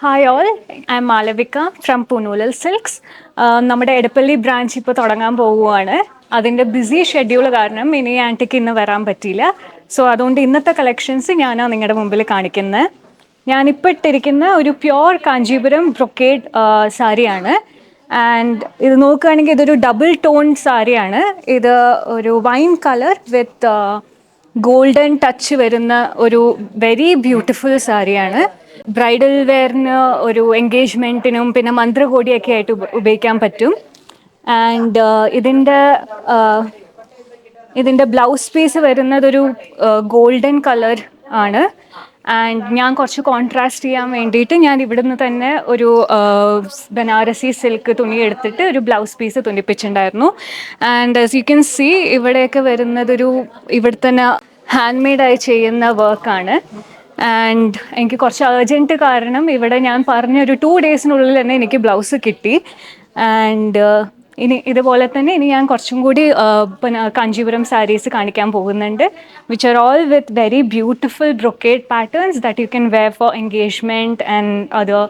Hi all, I am Malavika from പൂനൂലൽ silks. നമ്മുടെ Edappally branch ഇപ്പോൾ തുടങ്ങാൻ പോവുകയാണ്. അതിൻ്റെ ബിസി ഷെഡ്യൂൾ കാരണം ഇനി ആൻറ്റിക്ക് ഇന്ന് വരാൻ പറ്റിയില്ല. സോ അതുകൊണ്ട് ഇന്നത്തെ കളക്ഷൻസ് ഞാനാണ് നിങ്ങളുടെ മുമ്പിൽ കാണിക്കുന്നത്. ഞാനിപ്പോൾ ഇട്ടിരിക്കുന്ന ഒരു പ്യോർ കാഞ്ചീപുരം ബ്രൊക്കേഡ് സാരിയാണ്. ആൻഡ് ഇത് നോക്കുകയാണെങ്കിൽ ഇതൊരു ഡബിൾ ടോൺ സാരിയാണ്. ഇത് ഒരു വൈൻ കളർ വിത്ത് ഗോൾഡൻ ടച്ച് വരുന്ന ഒരു വെരി ബ്യൂട്ടിഫുൾ സാരിയാണ്. ബ്രൈഡൽ വെയറിന്, ഒരു എൻഗേജ്മെൻറ്റിനും പിന്നെ മന്ത്രകോടിയൊക്കെ ആയിട്ട് ഉപയോഗിക്കാൻ പറ്റും. ആൻഡ് ഇതിൻ്റെ ബ്ലൗസ് പീസ് വരുന്നത് ഒരു ഗോൾഡൻ കളർ ആണ്. ആൻഡ് ഞാൻ കുറച്ച് കോൺട്രാസ്റ്റ് ചെയ്യാൻ വേണ്ടിയിട്ട് ഞാൻ ഇവിടുന്ന് തന്നെ ഒരു ബനാറസി സിൽക്ക് തുണി എടുത്തിട്ട് ഒരു ബ്ലൗസ് പീസ് തുന്നിപ്പിച്ചിട്ടുണ്ടായിരുന്നു. And as you can see, ഇവിടെയൊക്കെ വരുന്നതൊരു ഇവിടെ തന്നെ ഹാൻഡ് മെയ്ഡായി ചെയ്യുന്ന വർക്കാണ്. ആൻഡ് എനിക്ക് കുറച്ച് അർജൻറ്റ് കാരണം ഇവിടെ ഞാൻ പറഞ്ഞൊരു 2 ഡേയ്സിനുള്ളിൽ തന്നെ എനിക്ക് ബ്ലൗസ് കിട്ടി. ആൻഡ് ഇനി ഇതുപോലെ തന്നെ ഇനി ഞാൻ കുറച്ചും കൂടി പിന്നെ കാഞ്ചീപുരം സാരീസ് കാണിക്കാൻ പോകുന്നുണ്ട്, which are all with very beautiful brocade patterns that you can wear for engagement and other,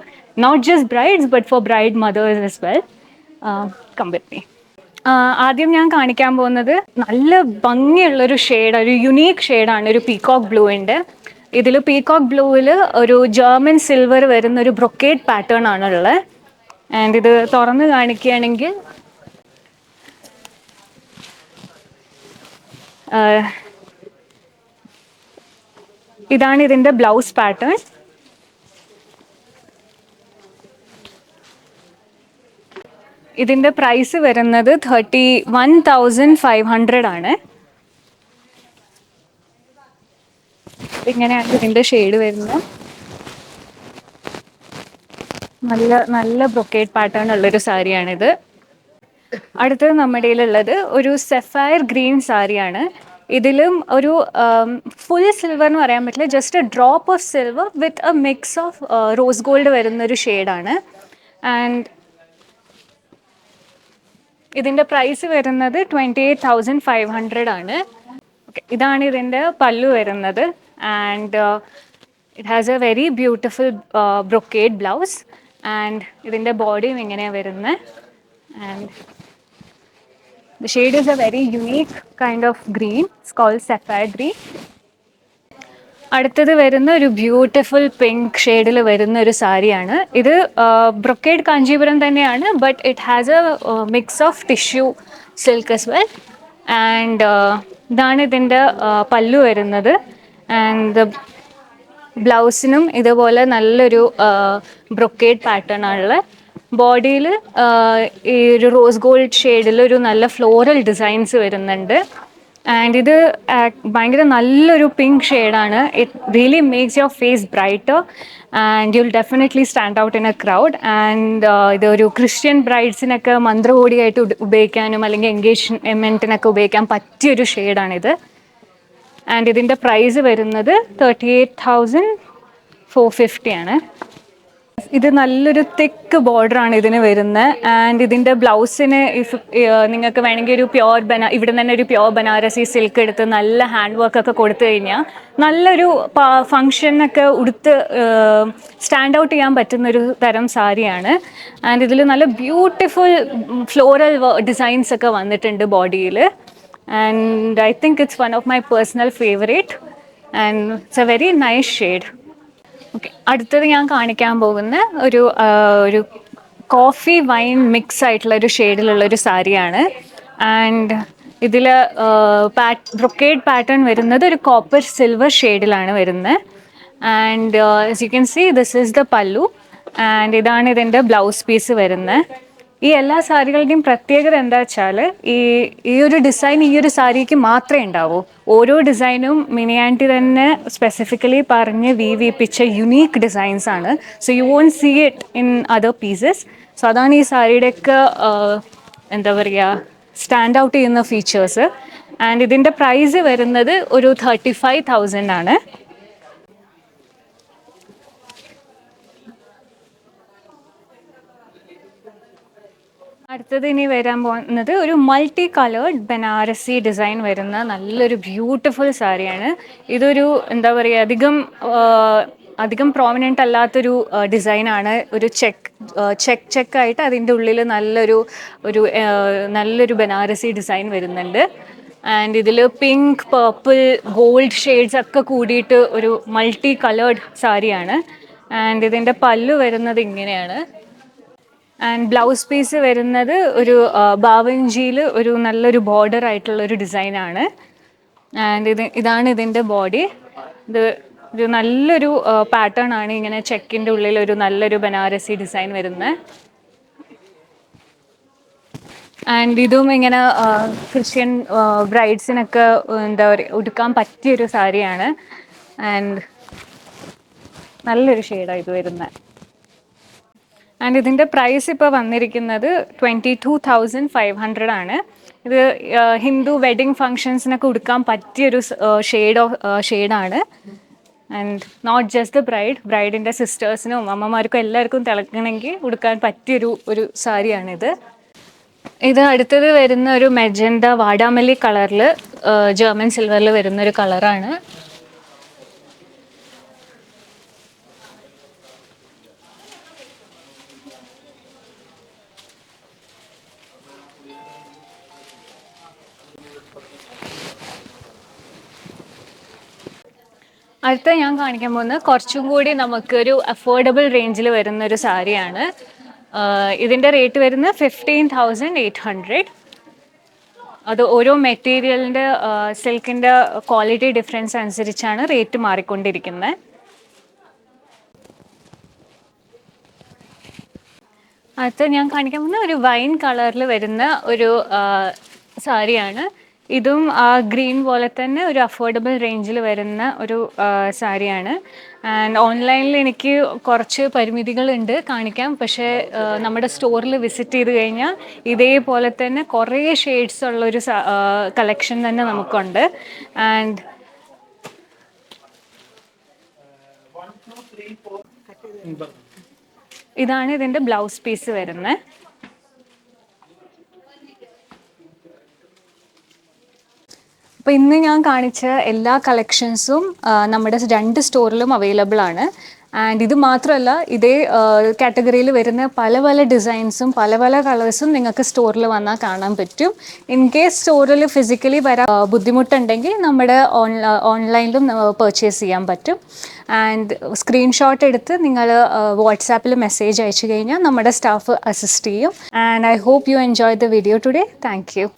not just brides but for bride mothers as well. Come with me. ആദ്യം ഞാൻ കാണിക്കാൻ പോകുന്നത് നല്ല ഭംഗിയുള്ളൊരു ഷെയ്ഡ്, ഒരു യുണീക്ക് ഷെയ്ഡാണ്, ഒരു പീകോക്ക് ബ്ലൂവിൻ്റെ. ഇതിൽ പീകോക്ക് ബ്ലൂവിൽ ഒരു ജർമ്മൻ സിൽവർ വരുന്ന ഒരു ബ്രൊക്കേഡ് പാറ്റേൺ ആണുള്ളത്. ആൻഡ് ഇത് തുറന്ന് കാണിക്കുകയാണെങ്കിൽ ഇതാണ് ഇതിൻ്റെ ബ്ലൗസ് പാറ്റേൺ. ഇതിൻ്റെ പ്രൈസ് വരുന്നത് 31,500 ആണ്. ഇങ്ങനെയാണ് ഇതിൻ്റെ ഷെയ്ഡ് വരുന്നത്. നല്ല നല്ല ബ്രൊക്കേഡ് പാറ്റേൺ ഉള്ളൊരു സാരിയാണിത്. അടുത്തത് നമ്മുടെ കയ്യിലുള്ളത് ഒരു സെഫയർ ഗ്രീൻ സാരിയാണ്. ഇതിലും ഒരു ഫുൾ സിൽവർ എന്ന് പറയാൻ പറ്റില്ല, just A drop of silver with a mix of rows gold വരുന്നൊരു ഷെയ്ഡാണ്. ആൻഡ് ഇതിൻ്റെ പ്രൈസ് വരുന്നത് 28,500 ആണ്. ഓക്കെ, ഇതാണ് ഇതിൻ്റെ പല്ലു വരുന്നത്. And it has A very beautiful brocade blouse. And ഇതിൻ്റെ ബോഡിയും ഇങ്ങനെയാണ് വരുന്നത്. And the shade is a very unique kind of green. It's called sapphire green. അടുത്തത് വരുന്ന ഒരു ബ്യൂട്ടിഫുൾ പിങ്ക് ഷെയ്ഡിൽ വരുന്ന ഒരു സാരിയാണ്. ഇത് ബ്രൊക്കേഡ് കാഞ്ചീപുരം തന്നെയാണ്, but it has A mix of tissue silk as well. And ഇതാണ് ഇതിൻ്റെ പല്ലു വരുന്നത്. ആൻഡ് ബ്ലൗസിനും ഇതുപോലെ നല്ലൊരു ബ്രൊക്കേഡ് പാറ്റേൺ ആണുള്ളത്. ബോഡിയിൽ ഈ ഒരു റോസ് ഗോൾഡ് ഷെയ്ഡിൽ ഒരു നല്ല ഫ്ലോറൽ ഡിസൈൻസ് വരുന്നുണ്ട്. ആൻഡ് ഇത് ഭയങ്കര നല്ലൊരു പിങ്ക് ഷെയ്ഡാണ്. It really makes your face brighter and you will definitely stand out in a crowd. And ഇതൊരു ക്രിസ്ത്യൻ ബ്രൈഡ്സിനൊക്കെ മന്ത്രകോടിയായിട്ട് ഉപയോഗിക്കാനും അല്ലെങ്കിൽ എൻഗേജ്മെൻറ്റിനൊക്കെ ഉപയോഗിക്കാൻ പറ്റിയൊരു ഷെയ്ഡാണിത്. ആൻഡ് ഇതിൻ്റെ പ്രൈസ് വരുന്നത് 38,450 ആണ്. ഇത് നല്ലൊരു തിക്ക് ബോർഡറാണ് ഇതിന് വരുന്നത്. ആൻഡ് ഇതിൻ്റെ ബ്ലൗസിന് നിങ്ങൾക്ക് വേണമെങ്കിൽ ഒരു പ്യോർ ഇവിടെ തന്നെ ഒരു പ്യോർ ബനാറസി സിൽക്ക് എടുത്ത് നല്ല ഹാൻഡ് വർക്കൊക്കെ കൊടുത്തു കഴിഞ്ഞാൽ നല്ലൊരു ഫങ്ഷനൊക്കെ ഉടുത്ത് സ്റ്റാൻഡ് ഔട്ട് ചെയ്യാൻ പറ്റുന്നൊരു തരം സാരിയാണ്. ആൻഡ് ഇതിൽ നല്ല ബ്യൂട്ടിഫുൾ ഫ്ലോറൽ ഡിസൈൻസ് ഒക്കെ വന്നിട്ടുണ്ട് ബോഡിയിൽ. And I think it's one of my personal favorite and it's a very nice shade. Okay, അടുത്തത് ഞാൻ കാണിക്കാൻ പോകുന്ന ഒരു കോഫി വൈൻ മിക്സ് ആയിട്ടുള്ള ഒരു ഷെയ്ഡിലുള്ള ഒരു സാരിയാണ്. ആൻഡ് ഇതിൽ ബ്രൊക്കേഡ് പാറ്റേൺ വരുന്നത് ഒരു കോപ്പർ സിൽവർ ഷെയ്ഡിലാണ് വരുന്നത്. And as you can see, this is the pallu. And ഇതാണ് ഇതിൻ്റെ ബ്ലൗസ് പീസ് വരുന്നത്. ഈ എല്ലാ സാരികളുടെയും പ്രത്യേകത എന്താ വെച്ചാൽ ഈ ഒരു ഡിസൈൻ ഈ ഒരു സാരിക്ക് മാത്രമേ ഉണ്ടാവൂ. ഓരോ ഡിസൈനും മിനി ആൻറ്റി തന്നെ സ്പെസിഫിക്കലി പറഞ്ഞ് വീവിപ്പിച്ച യുണീക്ക് ഡിസൈൻസ് ആണ്. So you won't see it in other pieces. So അതാണ് ഈ സാരിയുടെയൊക്കെ എന്താ പറയുക, സ്റ്റാൻഡ് ഔട്ട് ചെയ്യുന്ന ഫീച്ചേഴ്സ്. ആൻഡ് ഇതിൻ്റെ പ്രൈസ് വരുന്നത് ഒരു 35,000 ആണ്. അടുത്തത് ഇനി വരാൻ പോകുന്നത് ഒരു മൾട്ടി കളേർഡ് ബനാറസി ഡിസൈൻ വരുന്ന നല്ലൊരു ബ്യൂട്ടിഫുൾ സാരിയാണ്. ഇതൊരു എന്താ പറയുക, അധികം പ്രോമിനൻ്റ് അല്ലാത്തൊരു ഡിസൈനാണ്. ഒരു ചെക്കായിട്ട് അതിൻ്റെ ഉള്ളിൽ നല്ലൊരു ബനാറസി ഡിസൈൻ വരുന്നുണ്ട്. ആൻഡ് ഇതിൽ പിങ്ക്, പർപ്പിൾ, ഗോൾഡ് ഷെയ്ഡ്സ് ഒക്കെ കൂടിയിട്ട് ഒരു മൾട്ടി കളേർഡ് സാരിയാണ്. ആൻഡ് ഇതിൻ്റെ പല്ലു വരുന്നത് ഇങ്ങനെയാണ്. ആൻഡ് ബ്ലൗസ് പീസ് വരുന്നത് ഒരു ബാവഞ്ചിയിൽ ഒരു നല്ലൊരു ബോർഡർ ആയിട്ടുള്ളൊരു ഡിസൈനാണ്. ആൻഡ് ഇതാണ് ഇതിൻ്റെ ബോഡി. ഇത് ഒരു നല്ലൊരു പാറ്റേൺ ആണ്. ഇങ്ങനെ ചെക്കിൻ്റെ ഉള്ളിൽ ഒരു നല്ലൊരു ബനാറസി ഡിസൈൻ വരുന്നത്. ആൻഡ് ഇതും ഇങ്ങനെ ക്രിസ്ത്യൻ ബ്രൈഡ്സിനൊക്കെ എന്താ പറയുക ഉടുക്കാൻ പറ്റിയൊരു സാരിയാണ്. ആൻഡ് നല്ലൊരു ഷെയ്ഡാണ് ഇത് വരുന്നത്. ആൻഡ് ഇതിൻ്റെ പ്രൈസ് ഇപ്പോൾ വന്നിരിക്കുന്നത് 22,500 ആണ്. ഇത് ഹിന്ദു വെഡിങ് ഫങ്ഷൻസിനൊക്കെ ഉടുക്കാൻ പറ്റിയൊരു ഷെയ്ഡാണ്. ആൻഡ് നോട്ട് ജസ്റ്റ് ദ ബ്രൈഡിൻ്റെ സിസ്റ്റേഴ്സിനും അമ്മമാർക്കും എല്ലാവർക്കും തിളങ്ങണമെങ്കിൽ ഉടുക്കാൻ പറ്റിയൊരു സാരിയാണിത്. ഇത് അടുത്തത് വരുന്ന ഒരു മെജന്ത വാടാമല്ലി കളറിൽ ജർമ്മൻ സിൽവറിൽ വരുന്നൊരു കളറാണ്. അടുത്ത ഞാൻ കാണിക്കാൻ പോകുന്നത് കുറച്ചും കൂടി നമുക്കൊരു അഫോർഡബിൾ റേഞ്ചിൽ വരുന്നൊരു സാരിയാണ്. ഇതിൻ്റെ റേറ്റ് വരുന്നത് 15,800. അത് ഓരോ മെറ്റീരിയലിൻ്റെ സിൽക്കിൻ്റെ ക്വാളിറ്റി ഡിഫറൻസ് അനുസരിച്ചാണ് റേറ്റ് മാറിക്കൊണ്ടിരിക്കുന്നത്. അടുത്ത ഞാൻ കാണിക്കാൻ പോകുന്ന ഒരു വൈൻ കളറിൽ വരുന്ന ഒരു സാരിയാണ്. ഇതും ആ ഗ്രീൻ പോലെ തന്നെ ഒരു അഫോർഡബിൾ റേഞ്ചിൽ വരുന്ന ഒരു സാരിയാണ്. ആൻഡ് ഓൺലൈനിൽ എനിക്ക് കുറച്ച് പരിമിതികളുണ്ട് കാണിക്കാം. പക്ഷേ നമ്മുടെ സ്റ്റോറിൽ വിസിറ്റ് ചെയ്ത് കഴിഞ്ഞാൽ ഇതേപോലെ തന്നെ കുറേ ഷെയ്ഡ്സ് ഉള്ളൊരു കളക്ഷൻ തന്നെ നമുക്കുണ്ട്. ആൻഡ് ഇതാണ് ഇതിൻ്റെ ബ്ലൗസ് പീസ് വരുന്നത്. അപ്പോൾ ഇന്ന് ഞാൻ കാണിച്ച എല്ലാ കളക്ഷൻസും നമ്മുടെ 2 സ്റ്റോറിലും അവൈലബിൾ ആണ്. ആൻഡ് ഇത് മാത്രമല്ല, ഇതേ കാറ്റഗറിയിൽ വരുന്ന പല പല ഡിസൈൻസും പല പല കളേഴ്സും നിങ്ങൾക്ക് സ്റ്റോറിൽ വന്നാൽ കാണാൻ പറ്റും. ഇൻ കേസ് സ്റ്റോറിൽ ഫിസിക്കലി വരാൻ ബുദ്ധിമുട്ടുണ്ടെങ്കിൽ നമ്മുടെ ഓൺലൈനിലും പർച്ചേസ് ചെയ്യാൻ പറ്റും. ആൻഡ് സ്ക്രീൻഷോട്ട് എടുത്ത് നിങ്ങൾ വാട്സാപ്പിൽ മെസ്സേജ് അയച്ചു കഴിഞ്ഞാൽ നമ്മുടെ സ്റ്റാഫ് അസിസ്റ്റ് ചെയ്യും. And I hope you enjoy the video today. Thank U.